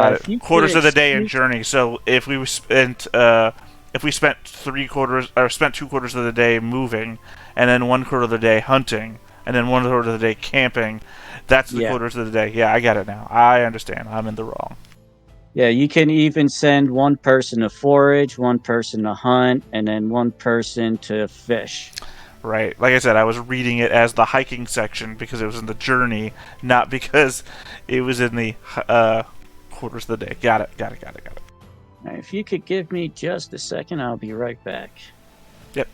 Got If you it. could Quarters of the day in excuse... journey. So if we spent 3 quarters or spent 2 quarters of the day moving, and then 1 quarter of the day hunting, and then 1 quarter of the day camping, that's the Yeah. quarters of the day. Yeah, I get it now. I understand. I'm in the wrong. Yeah, you can even send one person to forage, one person to hunt, and then one person to fish. Right. Like I said, I was reading it as the hiking section because it was in the journey, not because it was in the quarters of the day. Got it. Got it. Got it. Got it. Now, if you could give me just a second, I'll be right back. Yep.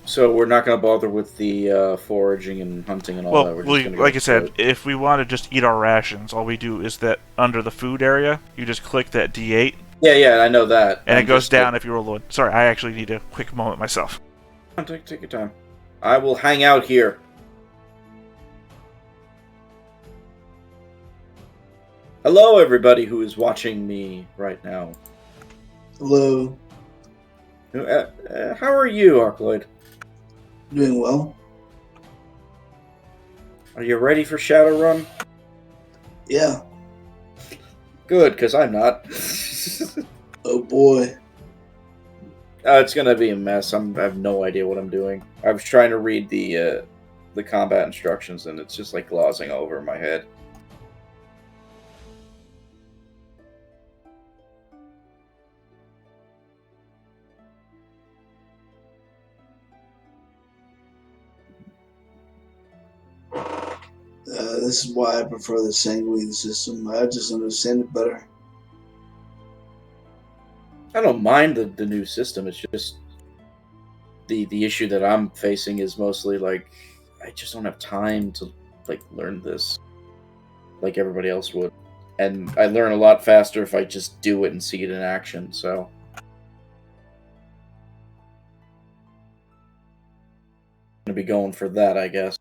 So we're not going to bother with the foraging and hunting and all that. We're just going to like go I said, straight. if we want to just eat our rations, all we do is that under the food area, you just click that D8, Yeah, I know that. and I'm it goes just, down if you roll one. Sorry, I actually need a quick moment myself. Take your time. I will hang out here. Hello, everybody who is watching me right now. Hello. How are you, Arcloid? Doing well? Are you ready for Shadowrun? Yeah. Good, because I'm not. Oh boy. It's gonna be a mess. I have no idea what I'm doing. I was trying to read the combat instructions, and it's just like glossing over my head. This is why I prefer the sanguine system. I just understand it better. I don't mind the new system. It's just the issue that I'm facing is mostly like I just don't have time to like learn this like everybody else would, and I learn a lot faster if I just do it and see it in action. So I'm gonna be going for that, I guess.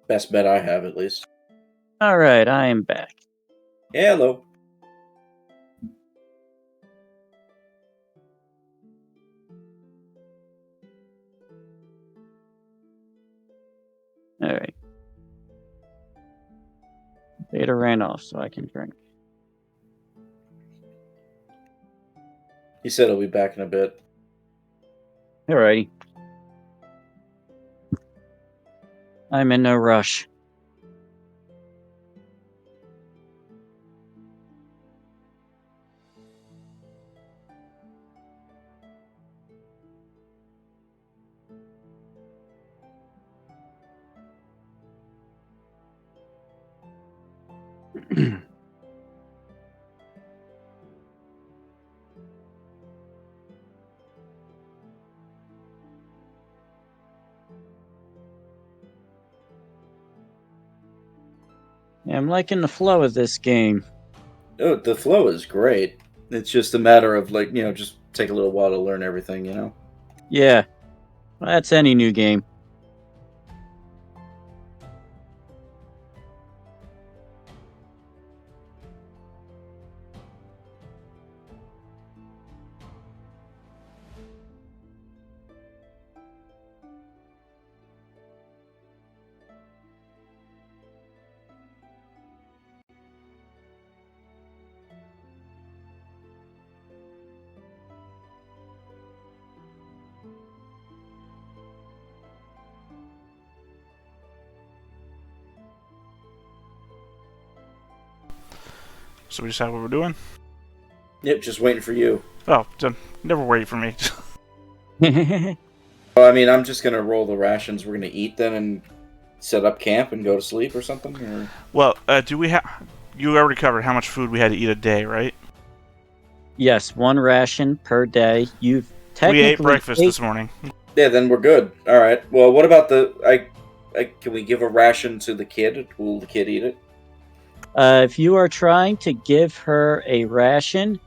Best bet I have, at least. All right, I am back. Yeah, hello. All right. Data ran off, so I can drink. He said he'll be back in a bit. All righty. I'm in no rush. Yeah, I'm liking the flow of this game. Oh, the flow is great. It's just a matter of like, just take a little while to learn everything, Yeah, well, that's any new game. So we decide what we're doing? Yep, just waiting for you. Oh, never wait for me. Well, I mean, I'm just gonna roll the rations. We're gonna eat them and set up camp and go to sleep or something. Or... Well, do we have... You already covered how much food we had to eat a day, right? Yes, one ration per day. You've technically We ate breakfast this morning. Yeah, then we're good. All right. Well, what about can we give a ration to the kid? Will the kid eat it? If you are trying to give her a ration,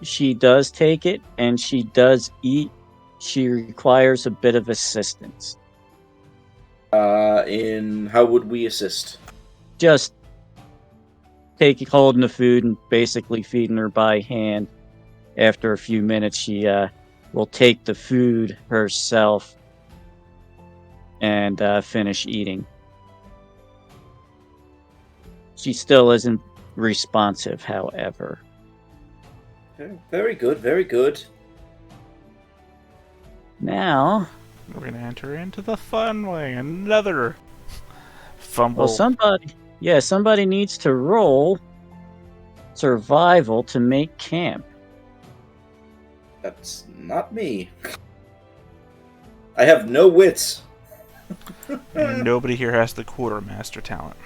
she does take it and she does eat. She requires a bit of assistance. In how would we assist? Just holding the food and basically feeding her by hand. After a few minutes, she will take the food herself and finish eating. She still isn't responsive, however. Okay, very good, very good. Now, We're going to enter into the fun way. Another fumble. well, somebody needs to roll survival to make camp. That's not me. I have no wits. And nobody here has the quartermaster talent.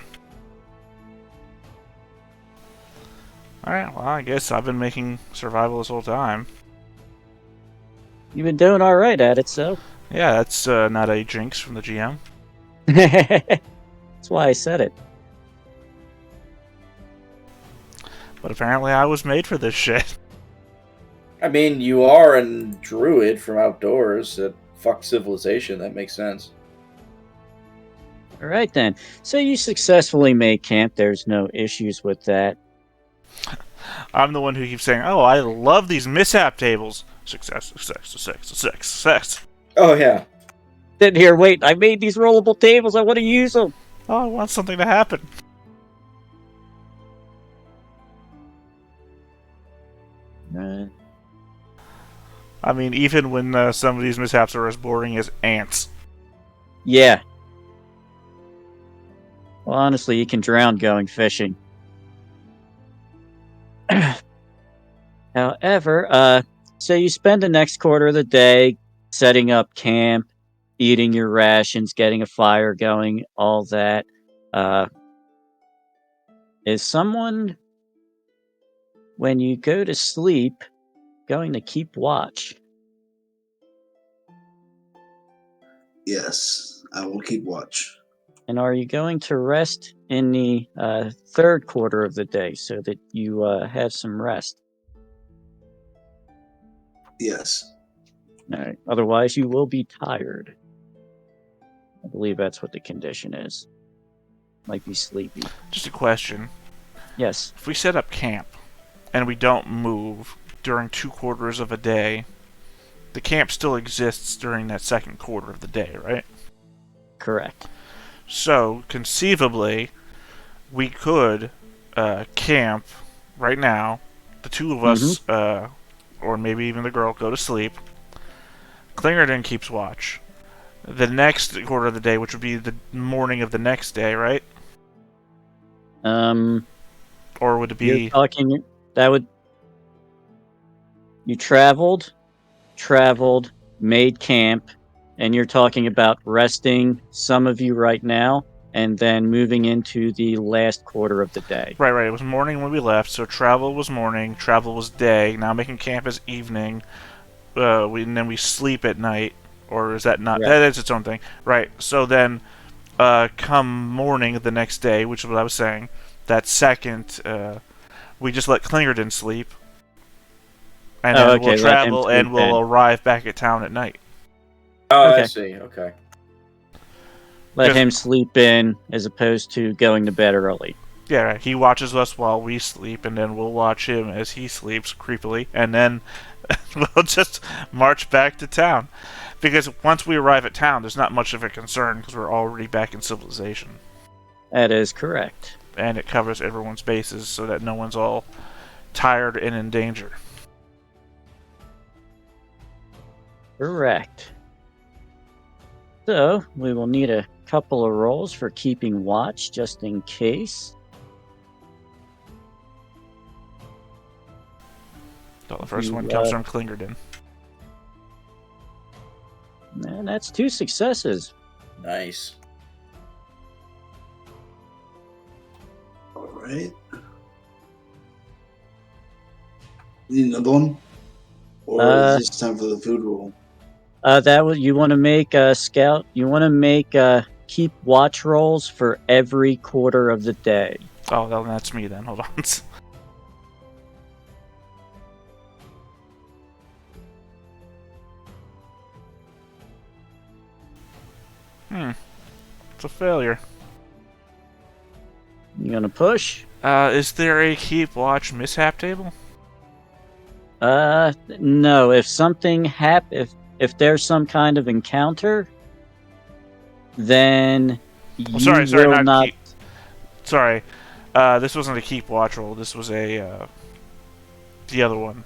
Alright, well, I guess I've been making survival this whole time. You've been doing all right at it, so. Yeah, that's not a jinx from the GM. That's why I said it. But apparently I was made for this shit. I mean, you are a druid from outdoors that fuck civilization. That makes sense. All right, then. So you successfully made camp. There's no issues with that. I'm the one who keeps saying, oh, I love these mishap tables. Success, success, success, success, success. Oh, yeah. Sitting here, wait, I made these rollable tables. I want to use them. Oh, I want something to happen. Right. I mean, even when some of these mishaps are as boring as ants. Yeah. Well, honestly, you can drown going fishing. However, so you spend the next quarter of the day setting up camp, eating your rations, getting a fire going, all that. Is someone, when you go to sleep, going to keep watch? Yes, I will keep watch. And are you going to rest in the third quarter of the day so that you have some rest? Yes. All right. Otherwise, you will be tired. I believe that's what the condition is. Might be sleepy. Just a question. Yes. If we set up camp and we don't move during 2 quarters of a day, the camp still exists during that second quarter of the day, right? Correct. So, conceivably, we could camp right now. The two of us, or maybe even the girl, go to sleep. Clingerton keeps watch. The next quarter of the day, which would be the morning of the next day, right? Or would it be... You're talking... That would... You traveled, made camp, and you're talking about resting, some of you right now, and then moving into the last quarter of the day. Right. It was morning when we left, so travel was morning, travel was day. Now making camp is evening. And then we sleep at night. Or is that not? Yeah. That is its own thing. Right. So then, come morning of the next day, which is what I was saying, that second, we just let Clingerton sleep. And then we'll travel and we'll arrive back at town at night. Oh, Okay. I see. Okay. Let him sleep in as opposed to going to bed early. Yeah, right. He watches us while we sleep, and then we'll watch him as he sleeps creepily, and then we'll just march back to town. Because once we arrive at town, there's not much of a concern because we're already back in civilization. That is correct. And it covers everyone's bases so that no one's all tired and in danger. Correct. So, we will need a couple of rolls for keeping watch, just in case. So the first one comes from Clingerton. And that's 2 successes. Nice. All right. Need another one? Or is this time for the food roll? You want to make a scout. You want to make keep watch rolls for every quarter of the day. Oh, well, that's me then. Hold on. It's a failure. You gonna push? Is there a keep watch mishap table? No. If something if there's some kind of encounter, then Oh, you sorry, will not not. keep. Sorry, this wasn't a keep watch roll. This was a the other one.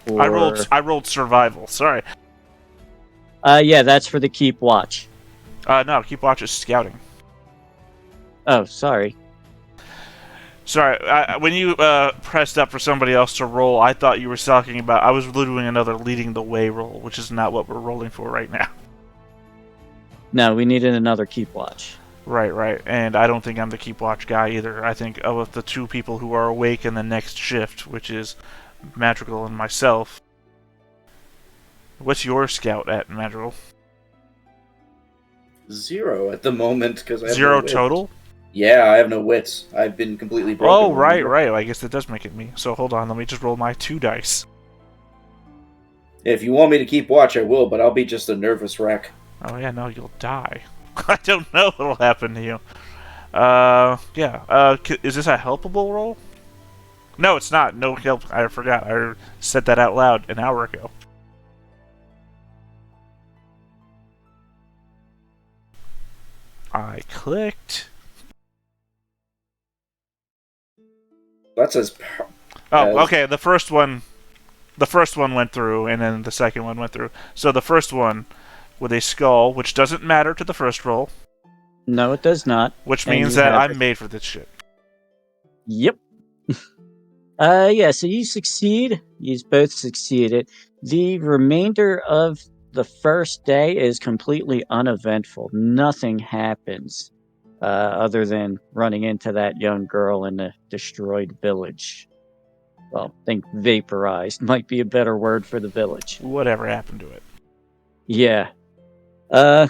Or I rolled survival. Sorry. yeah, that's for the keep watch. No, keep watch is scouting. Oh, sorry. Sorry, when you pressed up for somebody else to roll, I thought you were talking about. I was doing another leading the way roll, which is not what we're rolling for right now. No, we needed another keep watch. Right. And I don't think I'm the keep watch guy either. I think of the two people who are awake in the next shift, which is Madrigal and myself. What's your scout at, Madrigal? 0 at the moment because I have Zero no wits. total? Yeah, I have no wits. I've been completely broken. Oh, right. remember? I guess that does make it me. So hold on, let me just roll my 2 dice. If you want me to keep watch, I will, but I'll be just a nervous wreck. Oh yeah, no, you'll die. I don't know what'll happen to you. Yeah. Is this a helpable roll? No, it's not. No help. I forgot. I said that out loud an hour ago. I clicked. That's as. Oh, okay. The first one went through, and then the second one went through. So the first one with a skull, which doesn't matter to the first roll, No, it does not. which And means you that have I'm it. made for this shit. Yep. Yeah, so you succeed. You both succeeded. The remainder of the first day is completely uneventful. Nothing happens other than running into that young girl in the destroyed village. Well, I think vaporized might be a better word for the village. Whatever happened to it? Yeah. Uh,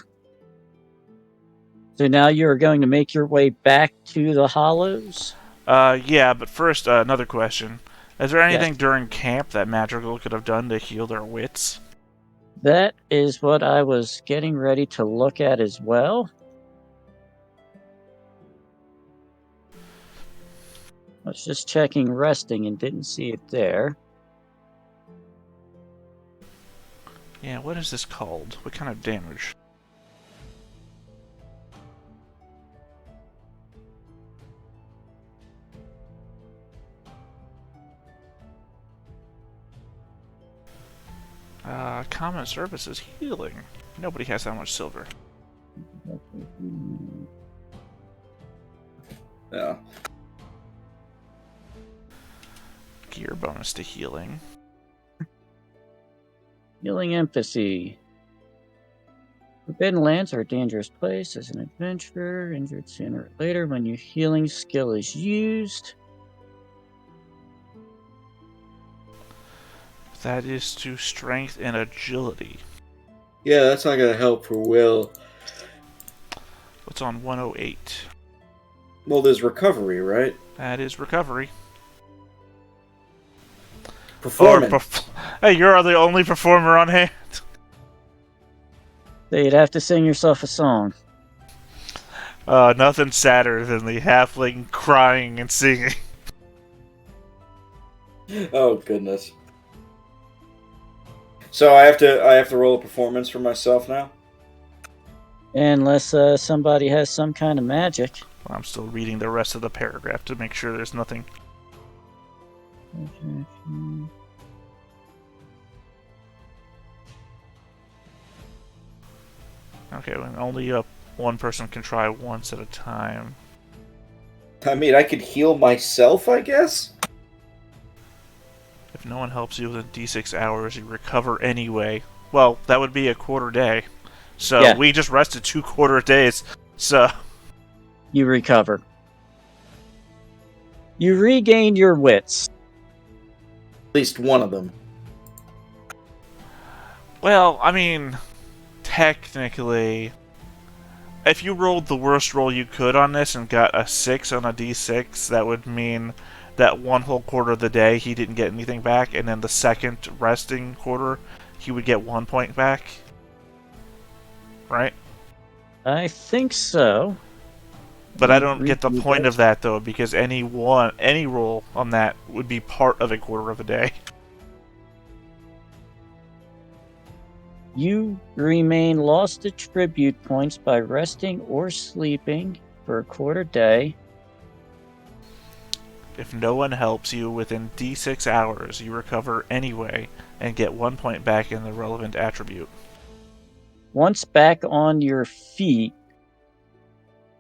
so now you're going to make your way back to the Hollows? Yeah, but first, another question. Is there anything Yes. during camp that Madrigal could have done to heal their wits? That is what I was getting ready to look at as well. I was just checking resting and didn't see it there. Yeah, what is this called? What kind of damage? Common services healing. Nobody has that much silver. Yeah. Gear bonus to healing. Healing empathy. Forbidden lands are a dangerous place as an adventurer, injured sooner or later when your healing skill is used. That is to strength and agility. Yeah, that's not gonna help for Will. What's on 108? Well, there's recovery, right? That is recovery. Performance. Hey, you're the only performer on hand. So you'd have to sing yourself a song. Nothing sadder than the halfling crying and singing. Oh goodness. So I have to roll a performance for myself now. Unless somebody has some kind of magic. I'm still reading the rest of the paragraph to make sure there's nothing. Okay, well, only one person can try once at a time. I mean, I could heal myself, I guess. If no one helps you within D6 hours, you recover anyway. Well, that would be a quarter day. So Yeah. we just rested 2 quarter days. So You recover. You regain your wits. At least one of them. well, I mean, technically, if you rolled the worst roll you could on this and got a 6 on a D6, that would mean that one whole quarter of the day he didn't get anything back, and then the second resting quarter he would get 1 point back. Right? I think so. But I don't get the Redo point that. of that though, because any roll on that would be part of a quarter of a day. You remain lost to tribute points by resting or sleeping for a quarter day. If no one helps you within D6 hours, you recover anyway and get 1 point back in the relevant attribute. Once back on your feet,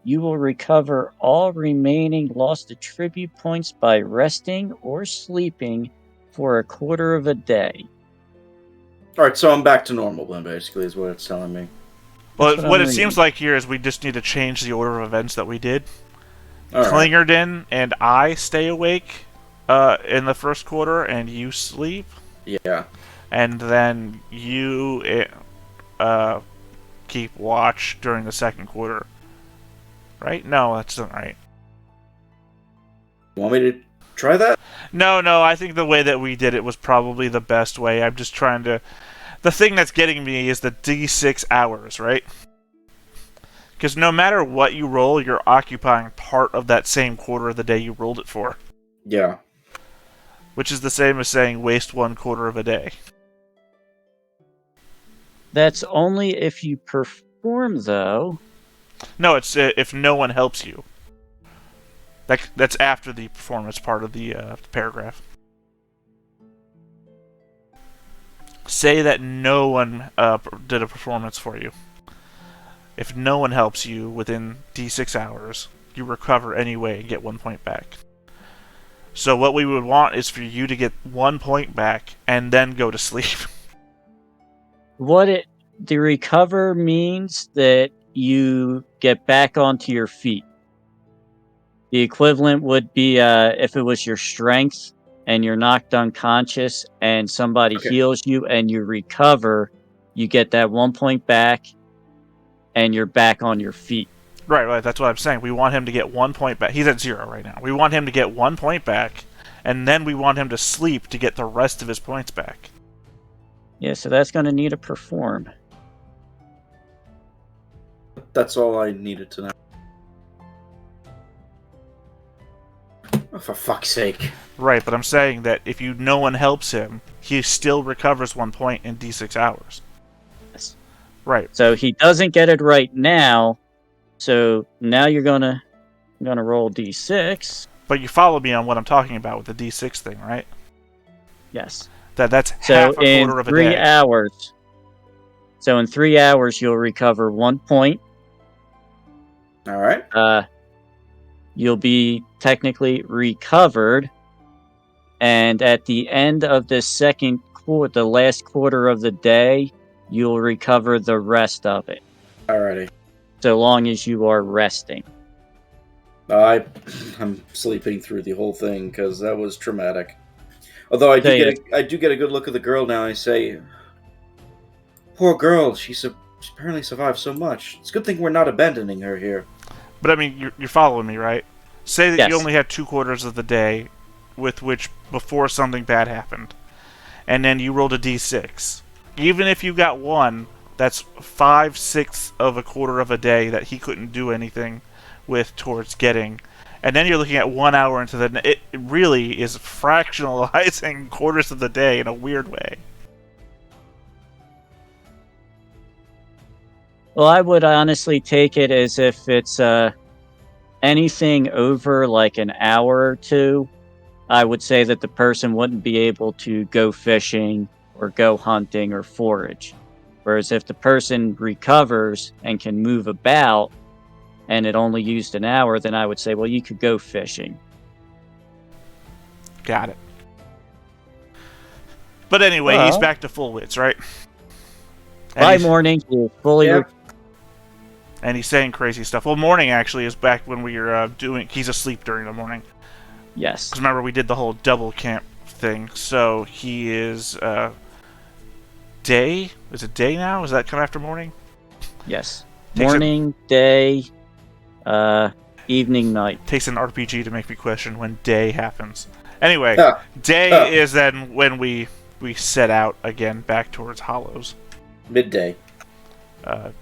you will recover all remaining lost attribute points by resting or sleeping for a quarter of a day. All right, so I'm back to normal then. Basically, is what it's telling me. Well, That's what I'm it seems reading. like here is we just need to change the order of events that we did. All right. Klingerden and I stay awake in the first quarter, and you sleep, Yeah. and then you keep watch during the second quarter. Right? No, that's not right. You want me to try that? No, I think the way that we did it was probably the best way. I'm just trying to... The thing that's getting me is the D6 hours, right? Because no matter what you roll, you're occupying part of that same quarter of the day you rolled it for. Yeah. Which is the same as saying waste 1 quarter of a day. That's only if you perform, though. No, it's if no one helps you. That's after the performance part of the paragraph. Say that no one did a performance for you. If no one helps you within D6 hours, you recover anyway and get 1 point back. So what we would want is for you to get 1 point back and then go to sleep. The recover means that you get back onto your feet. The equivalent would be if it was your strength and you're knocked unconscious and somebody Okay. heals you and you recover, you get that 1 point back and you're back on your feet. Right, that's what I'm saying. We want him to get 1 point back. He's at 0 right now. We want him to get 1 point back, and then we want him to sleep to get the rest of his points back. Yeah, so that's going to need a perform. That's all I needed to know. Oh, for fuck's sake. Right, but I'm saying that if no one helps him, he still recovers 1 point in D6 hours. Yes. Right. So he doesn't get it right now. So now you're gonna roll d6. But you follow me on what I'm talking about with the D6 thing, right? Yes. That's So half a in quarter of a 3 day. hours. So in 3 hours you'll recover 1 point. All right. You'll be technically recovered, and at the end of the second quarter, the last quarter of the day, you'll recover the rest of it. Alrighty. So long as you are resting. I'm sleeping through the whole thing because that was traumatic. Although I do get a good look at the girl now. I say, "Poor girl. She apparently survived so much. It's a good thing we're not abandoning her here." But I mean, you're following me, right? Say that Yes. you only had 2 quarters of the day with which before something bad happened, and then you rolled a D6. Even if you got 1, that's 5/6 of a quarter of a day that he couldn't do anything with towards getting. And then you're looking at 1 hour into it really is fractionalizing quarters of the day in a weird way. Well, I would honestly take it as if it's anything over like an hour or 2. I would say that the person wouldn't be able to go fishing or go hunting or forage. Whereas if the person recovers and can move about and it only used an hour, then I would say, well, you could go fishing. Got it. But anyway, he's back to full wits, right? By morning, he's fully and he's saying crazy stuff. Well, morning actually is back when we were he's asleep during the morning. Yes. Because remember, we did the whole double camp thing. So he is day? Is it day now? Does that come after morning? Yes. Takes Morning, day, evening, night. Takes an RPG to make me question when day happens. Anyway, Ah. day is then when we set out again back towards Hollows. Midday.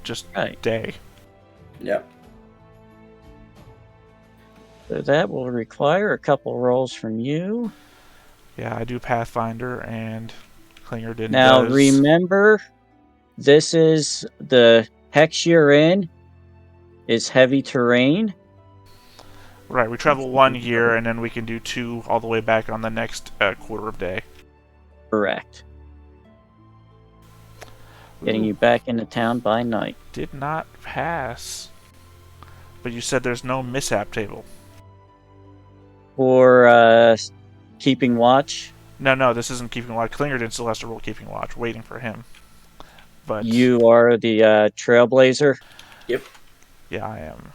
Just Right. day. Yeah. So that will require a couple rolls from you. Yeah, I do Pathfinder, and Klingerton Now does. remember, this is the hex you're in is heavy terrain. Right, we travel 1 year, and then we can do 2 all the way back on the next quarter of day. Correct. Getting Ooh, you back into town by night. did not pass. But you said there's no mishap table. For keeping watch, No, this isn't keeping watch. Klingerton still has to roll keeping watch, waiting for him. But you are the trailblazer. Yep. yeah, I am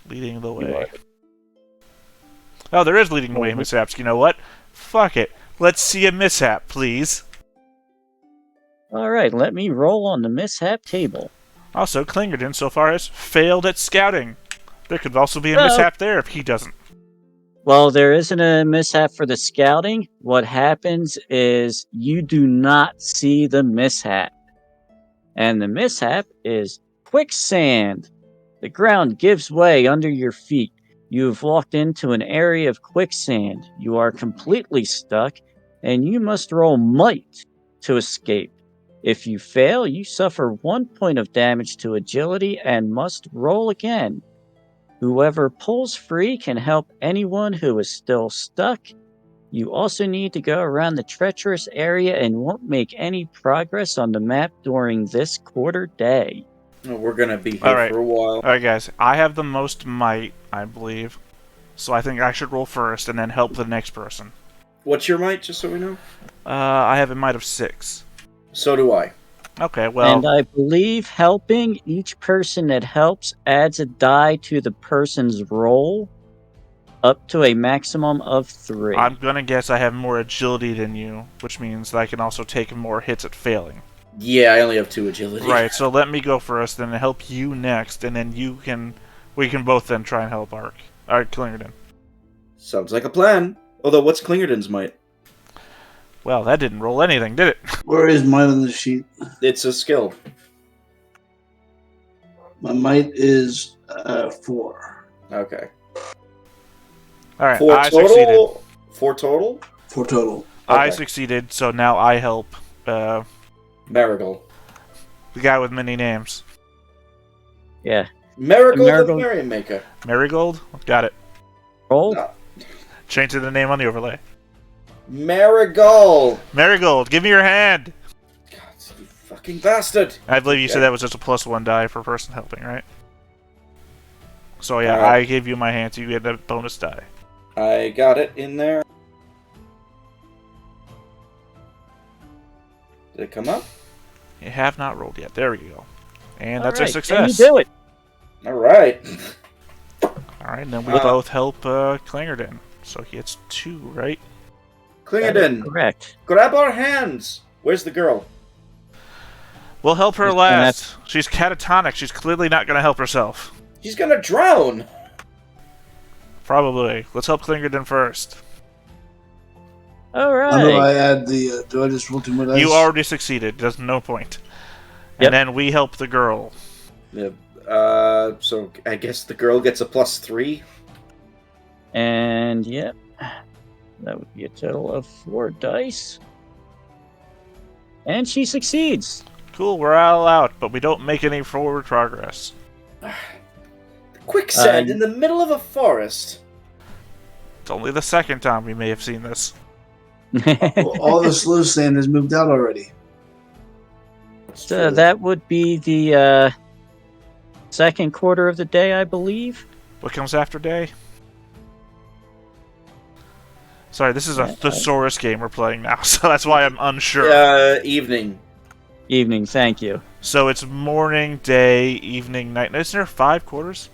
leading the You way. are. Oh, there is leading the way mishaps. You know what? Fuck it. Let's see a mishap, please. All right, let me roll on the mishap table. Also, Klingerton so far has failed at scouting. There could also be a Oh. mishap there if he doesn't. Well, there isn't a mishap for the scouting. What happens is you do not see the mishap. And the mishap is quicksand. The ground gives way under your feet. You have walked into an area of quicksand. You are completely stuck, and you must roll might to escape. If you fail, you suffer 1 point of damage to agility and must roll again. Whoever pulls free can help anyone who is still stuck. You also need to go around the treacherous area and won't make any progress on the map during this quarter day. We're gonna be here Alright. for a while. Alright, guys. I have the most might, I believe. So I think I should roll first and then help the next person. What's your might, just so we know? I have a might of 6. So do I. Okay, well, And I believe helping, each person that helps adds a die to the person's roll up to a maximum of 3. I'm gonna guess I have more agility than you, which means that I can also take more hits at failing. Yeah, I only have 2 agility. Right, so let me go first, then help you next, and then we can both then try and help Klingerton. Sounds like a plan. Although, what's Klingerton's might? Well, that didn't roll anything, did it? Where is mine on the sheet? It's a skill. My might is 4. Okay. Alright, 4 I total? succeeded. 4 total? 4 total. I Okay. succeeded, so now I help Marigold. the guy with many names. Yeah. Marigold the Marigold. Merrymaker. Marigold? Got it. Roll? No. Change the name on the overlay. Marigold! Marigold, give me your hand! God, you fucking bastard! I believe you said Okay. that was just a +1 die per person helping, right? So yeah, Alright. I gave you my hand, so you get a bonus die. I got it in there. Did it come up? You have not rolled yet. There we go. And that's a Alright, success. Can you do it? Alright. Alright, and then we Uh, both help Klingerton. So he gets 2, right? Klingerton, Correct. grab our hands! Where's the girl? We'll help her Just- last. She's catatonic. She's clearly not going to help herself. She's gonna drown! Probably. Let's help Klingerton first. All How do I right. add the? Do I just roll 2 more dice? You already succeeded. There's no point. Yep. And then we help the girl. Yeah. So I guess the girl gets a +3. And yep, that would be a total of 4 dice. And she succeeds. Cool, we're all out, but we don't make any forward progress. Quicksand in the middle of a forest. It's only the second time we may have seen this. Well, all the slow sand has moved out already. So that would be the second quarter of the day, I believe. What comes after day? Sorry, this is a thesaurus game we're playing now, so that's why I'm unsure. Evening. Evening, thank you. So it's morning, day, evening, night. Isn't there 5 quarters?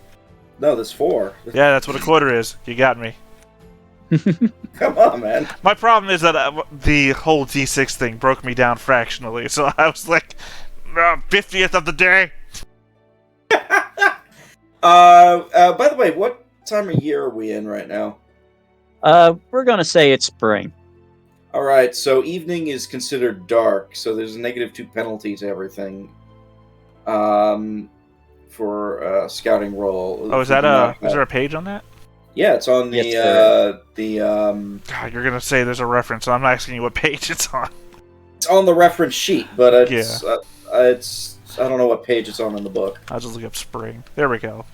No, there's 4. Yeah, that's what a quarter is. You got me. Come on, man. My problem is that the whole D6 thing broke me down fractionally, so I was like, 50th of the day. By the way, what time of year are we in right now? We're gonna say it's spring. Alright, so evening is considered dark, so there's a -2 penalty to everything. For scouting roll. Oh, is that is there a page on that? Yeah, it's on Yes, sir. God, you're gonna say there's a reference. So I'm asking you what page it's on. it's on the reference sheet, but Yeah. it's I don't know what page it's on in the book. I'll just look up spring. There we go.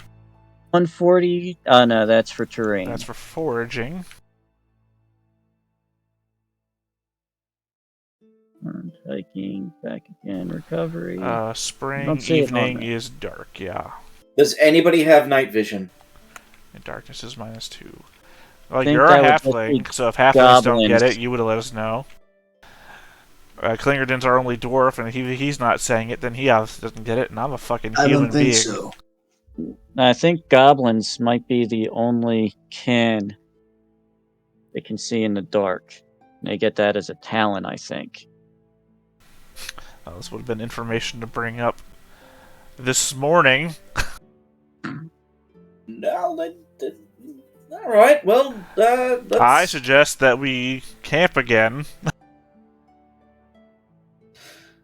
140. Oh no, that's for That's terrain. for foraging. Hiking, back again, recovery. Spring, Don't see it on evening there. is dark, yeah. Does anybody have night vision? And darkness is -2. Well, Think you're a that would just be halfling, so if halflings don't get goblins. it, you would have let us know. Klingerden's our only dwarf, and he's not saying it, then he obviously doesn't get it, and I'm a fucking I human don't think being. so. I think goblins might be the only kin they can see in the dark. They get that as a talent, I think. This would have been information to bring up this morning. No, all right. Well, let's. I suggest that we camp again.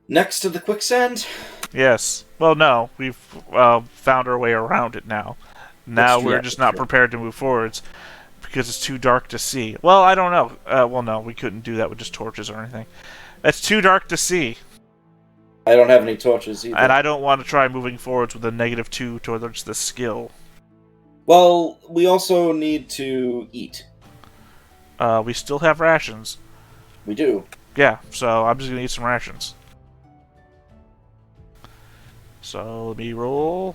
Next to the quicksand. Yes. Well, no, we've found our way around it now. Now That's we're true. just not prepared to move forwards because it's too dark to see. Well, I don't know. Well, no, we couldn't do that with just torches or anything. It's too dark to see, I don't have any torches either. and I don't want to try moving forwards with a -2 towards the skill. Well, we also need to eat. We still have rations. We do. Yeah, so I'm just gonna eat some rations. So let me roll.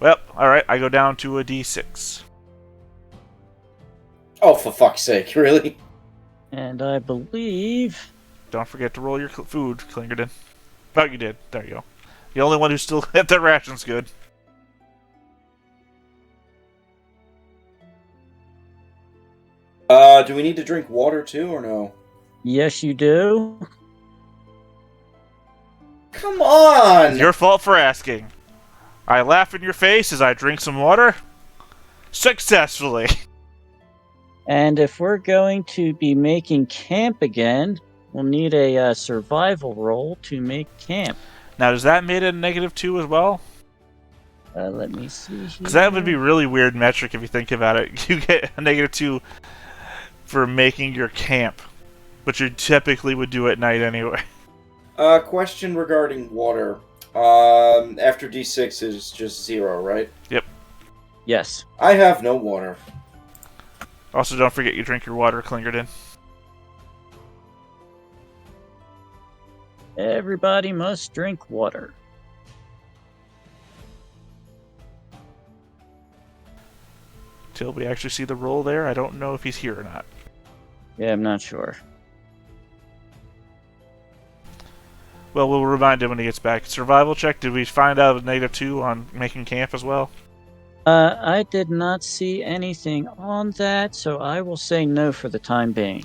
Well, alright, I go down to a D6. Oh, for fuck's sake, really? And I believe Don't forget to roll your food, Klingerden. Oh, you did. There you go. The only one who still had their rations good. Do we need to drink water too, or no? yes, you do. Come on! It's your fault for asking. I laugh in your face as I drink some water. Successfully. And if we're going to be making camp again, we'll need a survival roll to make camp. Now, does that make it a -2 as well? Let me see. Because that would be really weird metric if you think about it. You get a -2 for making your camp, but you typically would do at night anyway. Question regarding water. After D6 is just 0, right? Yep. Yes. I have no water. Also, don't forget you drink your water, Klingerden. Everybody must drink water. Till we actually see the roll there, I don't know if he's here or not. Yeah, I'm not sure. Well, we'll remind him when he gets back. Survival check, did we find out it was -2 on making camp as well? I did not see anything on that, so I will say no for the time being.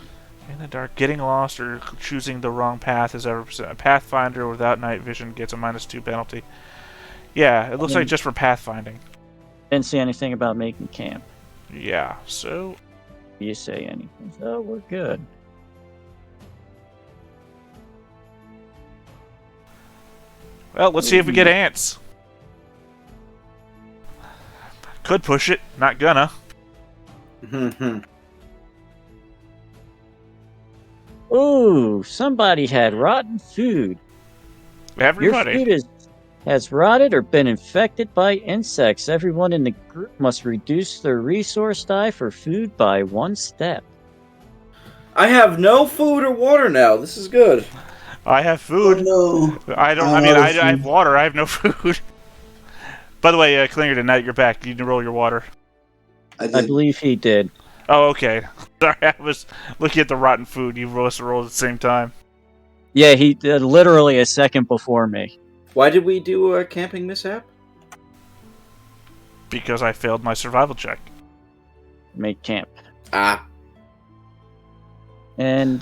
In the dark, getting lost or choosing the wrong path is ever a Pathfinder without night vision gets a -2 penalty. Yeah, it looks like just for pathfinding. Didn't see anything about making camp. Yeah, so You say anything? So we're good. well, let's see if we get ants. Could push it, not gonna. Ooh, somebody had rotten food. Everybody. Your food has rotted or been infected by insects. Everyone in the group must reduce their resource die for food by 1 step. I have no food or water now. This is good. I have Oh food. no. I don't. I mean, I have water. I have no food. By the way, Klingerden, now that you're back, you need to roll your water. I I did. believe he did. Oh, okay. Sorry, I was looking at the rotten food. You both rolled at the same time. Yeah, he did literally a second before me. Why did we do a camping mishap? Because I failed my survival check. Make camp. Ah. And,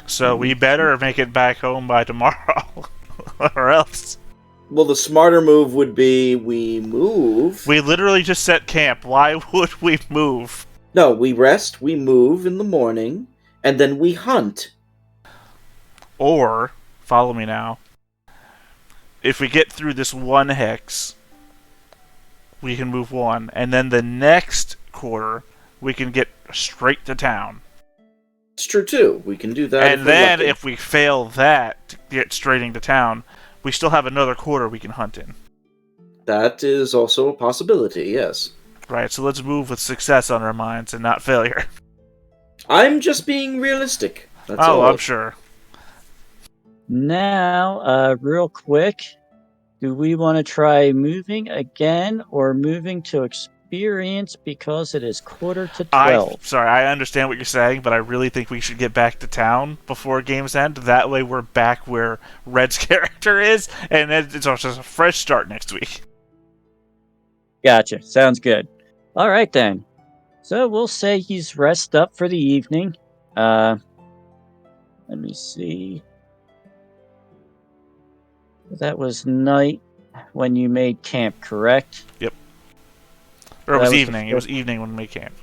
So we better make it back home by tomorrow. Or else. Well, the smarter move would be we move. We literally just set camp. Why would we move? No, we rest, we move in the morning, and then we hunt. Or, follow me now, if we get through this one hex, we can move one, and then the next quarter we can get straight to town. It's true too. We can do that. And if we're then lucky. if we fail that to get straight into town, we still have another quarter we can hunt in. That is also a possibility. Yes. Right, so let's move with success on our minds and not failure. I'm just being realistic. That's Oh, all. I'm sure. Now, real quick, do we want to try moving again or moving to experience because it is quarter to 12? Sorry, I understand what you're saying, but I really think we should get back to town before games end. That way we're back where Red's character is, and then it's also a fresh start next week. Gotcha. Sounds good. All right, then. So we'll say he's rest up for the evening. Let me see. That was night when you made camp, correct? Yep. Or it That was was evening. It was evening when we camped.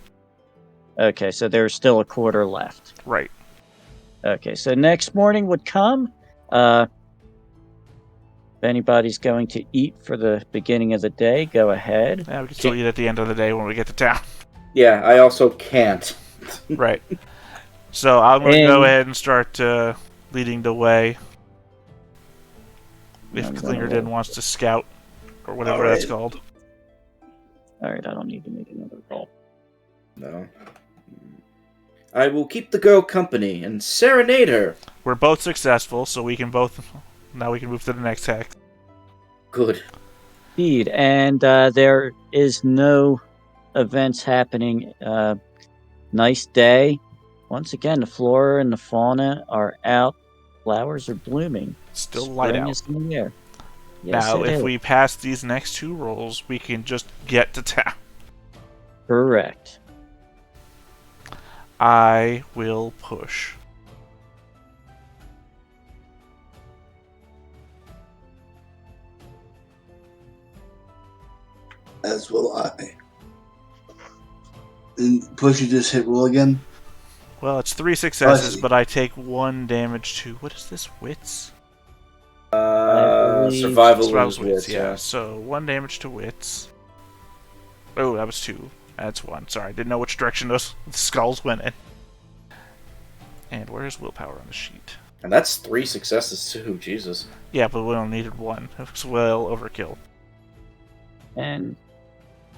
Okay, so there's still a quarter left. Right. Okay, so next morning would come. If anybody's going to eat for the beginning of the day, go ahead. Yeah, we can still eat at the end of the day when we get to town. Yeah, I also can't. Right. So I'm going to go And- ahead and start leading the way. If I'm gonna Klingerden roll. wants to scout, or whatever All that's right. called. All right, I don't need to make another roll. No. I will keep the girl company and serenade her. We're both successful, so we can both... Now we can move to the next hex. Good. Indeed, and there is no events happening. Nice day. Once again, the flora and the fauna are out. Flowers are blooming. Still light Spring out. is in the air. Yes, Now, it if is. we pass these next two rolls, we can just get to town. Correct. I will push. As will I. And push, you just hit roll again. Well, it's 3 successes, see. but I take 1 damage to... What is this? Wits? believe- Survival Survival's is wits, wits, yeah. So 1 damage to wits. Oh, that was 2. That's 1. Sorry, I didn't know which direction those skulls went in. And where's willpower on the sheet? And that's 3 successes too, Jesus. Yeah, but we only needed 1. It was well overkill. And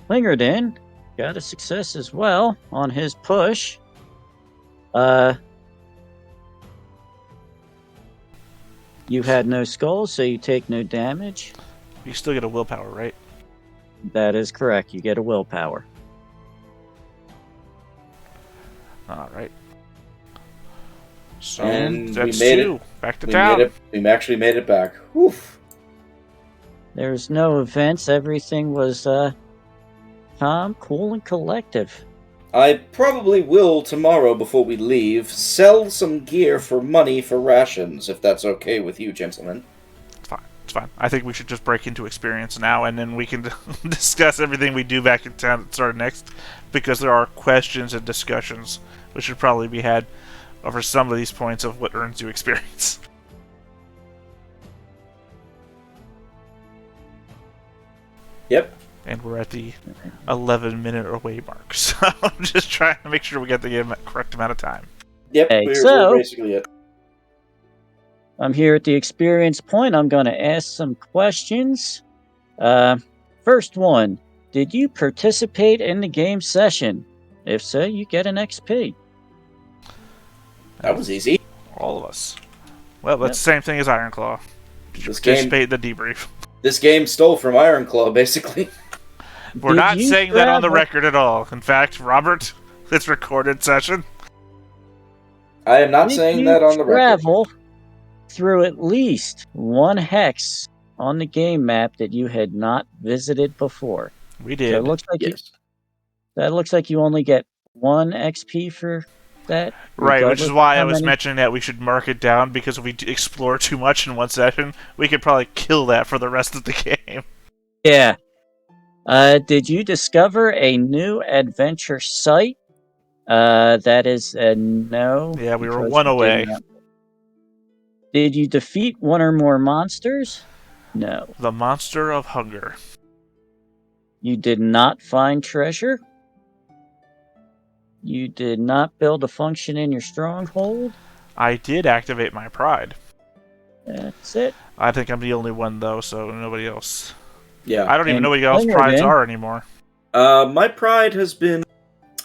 Klingerden got a success as well on his push. You had no skulls, so you take no damage. You still get a willpower, right? That is correct. You get a willpower. Alright. So, And that's we made 2. Back to We town. made it. We actually made it back. Woof. There's no events. Everything was calm, cool, and collective. I probably will tomorrow before we leave sell some gear for money for rations, if that's okay with you, gentlemen. It's fine. It's fine. I think we should just break into experience now, and then we can discuss everything we do back in town at the start next, because there are questions and discussions which should probably be had over some of these points of what earns you experience. Yep. And we're at the 11-minute away mark, so I'm just trying to make sure we get the correct amount of time. Yep. Hey, We're basically it. I'm here at the experience point. I'm going to ask some questions. First one, did you participate in the game session? If so, you get an XP. That was easy. All of us. Well, that's the same thing as Ironclaw. Did you This game- participate in the debrief? This game stole from Ironclaw, basically. We're Did not you saying that on the travel- record at all. In fact, Robert, this recorded session. I am not Did saying you that on the record. travel through at least one hex on the game map that you had not visited before? We So did. it looks like Yes. that looks like you only get 1 XP for that. Right, which is regardless of why I how was many- mentioning that we should mark it down, because if we explore too much in one session, we could probably kill that for the rest of the game. Yeah. Did you discover a new adventure site? That is a no. Yeah, we were because 1 you away. did not- Did you defeat one or more monsters? No. The Monster of Hunger. You did not find treasure. You did not build a function in your stronghold. I did activate my pride. That's it. I think I'm the only one, though, so nobody else. Yeah. I don't even And know what y'all's Klinger prides then? are anymore. My pride has been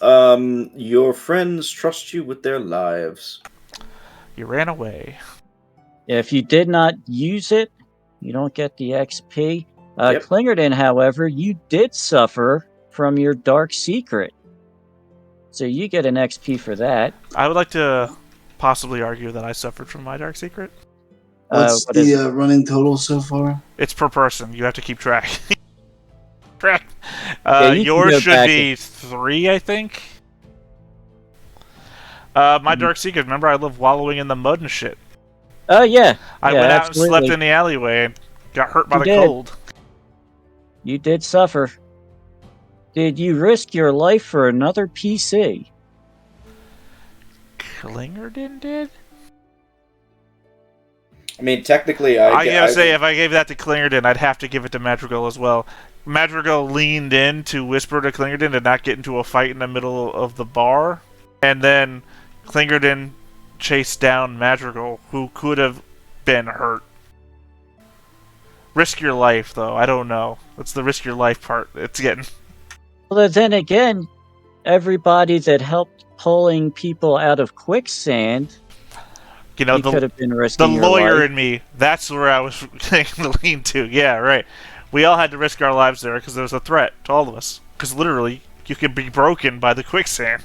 your friends trust you with their lives. You ran away. If you did not use it, you don't get the XP. Yep. Klingerton, however, you did suffer from your dark secret. So you get an XP for that. I would like to possibly argue that I suffered from my dark secret. What's What is the running total so far? It's per person. You have to keep track. track. Yeah, you can Yours go should back be 3, I think. My Mhm. dark secret. Remember, I love wallowing in the mud and shit. Oh, yeah. I Yeah, went out and slept absolutely. in the alleyway and got hurt by You the did. cold. You did suffer. Did you risk your life for another PC? Klingerton did? I mean, technically, I gotta say, if I gave that to Klingerton, I'd have to give it to Madrigal as well. Madrigal leaned in to whisper to Klingerton to not get into a fight in the middle of the bar, and then Klingerton chased down Madrigal, who could have been hurt. Risk your life, though. I don't know. It's the risk your life part it's getting. Well, then again, everybody that helped pulling people out of quicksand, You know, you could have been the risking your lawyer life. in me, that's where I was going to lean to. Yeah, right. We all had to risk our lives there because there was a threat to all of us. Because literally, you could be broken by the quicksand.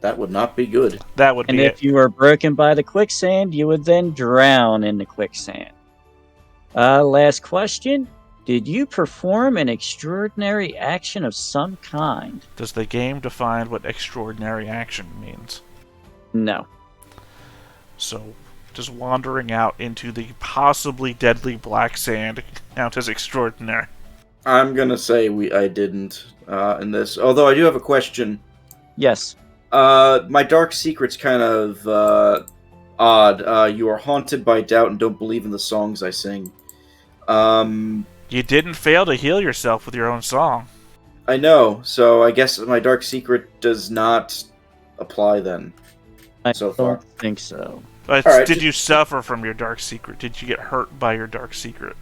that would not be good. That would And be if it. you were broken by the quicksand, you would then drown in the quicksand. Last question. Did you perform an extraordinary action of some kind? Does the game define what extraordinary action means? No. So, just wandering out into the possibly deadly black sand count as extraordinary. I'm gonna say I didn't in this. Although I do have a question. Yes. My dark secret's kind of odd. You are haunted by doubt and don't believe in the songs I sing. You didn't fail to heal yourself with your own song. I know. So I guess my dark secret does not apply then. I So far. don't think so. But All right, did just- you suffer from your dark secret? Did you get hurt by your dark secret?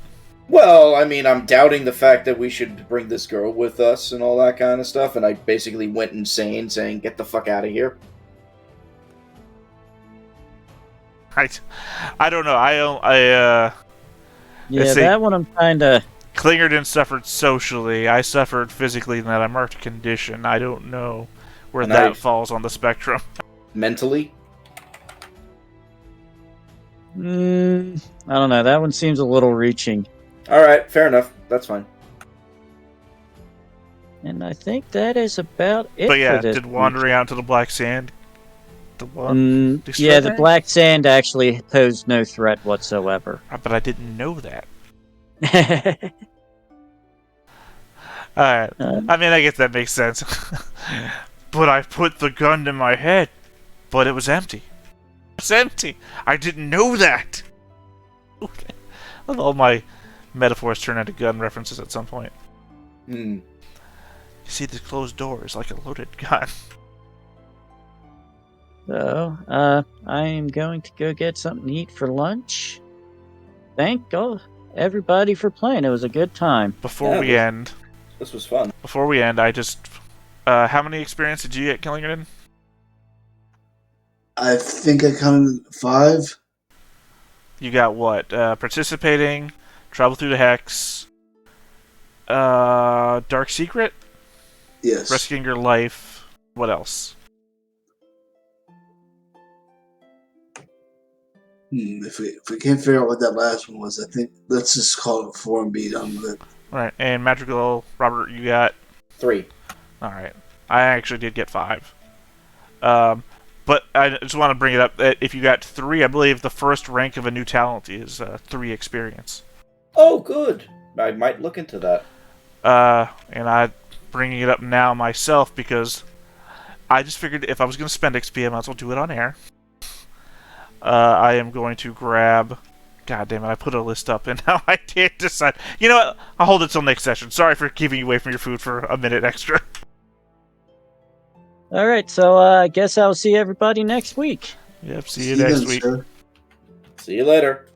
Well, I mean, I'm doubting the fact that we should bring this girl with us and all that kind of stuff, and I basically went insane saying, get the fuck out of here. I don't know. Yeah, see. that one I'm kind of. Klingerton suffered socially. I suffered physically in that I marked condition. I don't know where And that I- falls on the spectrum. Mentally? I don't know. That one seems a little reaching. Alright, fair enough. That's fine. And I think that is about it But yeah, for this did week. wandering out to the black sand the one? Yeah, the extraordinary? black sand actually posed no threat whatsoever. But I didn't know that. Alright. I mean, I guess that makes sense. But I put the gun in my head, but it was empty. It's empty. I didn't know that. Okay. All my metaphors turn into gun references at some point. Hmm. You see, the closed door is like a loaded gun. So, I am going to go get something to eat for lunch. Thank God, everybody for playing. It was a good time. Before Yeah, we this- end, This was fun. I just... how many experience did you get killing it in? I think I counted 5. You got what? Participating, travel through the hex, dark secret, Yes. risking your life. What else? If we can't figure out what that last one was, I think let's just call it 4 and be done with it. All right, and Madrigal, Robert, you got 3. all right. I actually did get 5. But I just want to bring it up that if you got 3, I believe the first rank of a new talent is 3 experience. Oh, good. I might look into that. And I'm bringing it up now myself because I just figured if I was going to spend XP, I might as well do it on air. I am going to grab God damn it! I put a list up and now I can't decide. You know what? I'll hold it till next session. Sorry for keeping you away from your food for a minute extra. All right, so I guess I'll see everybody next week. Yep. See See you you next then, week. sir. See you later.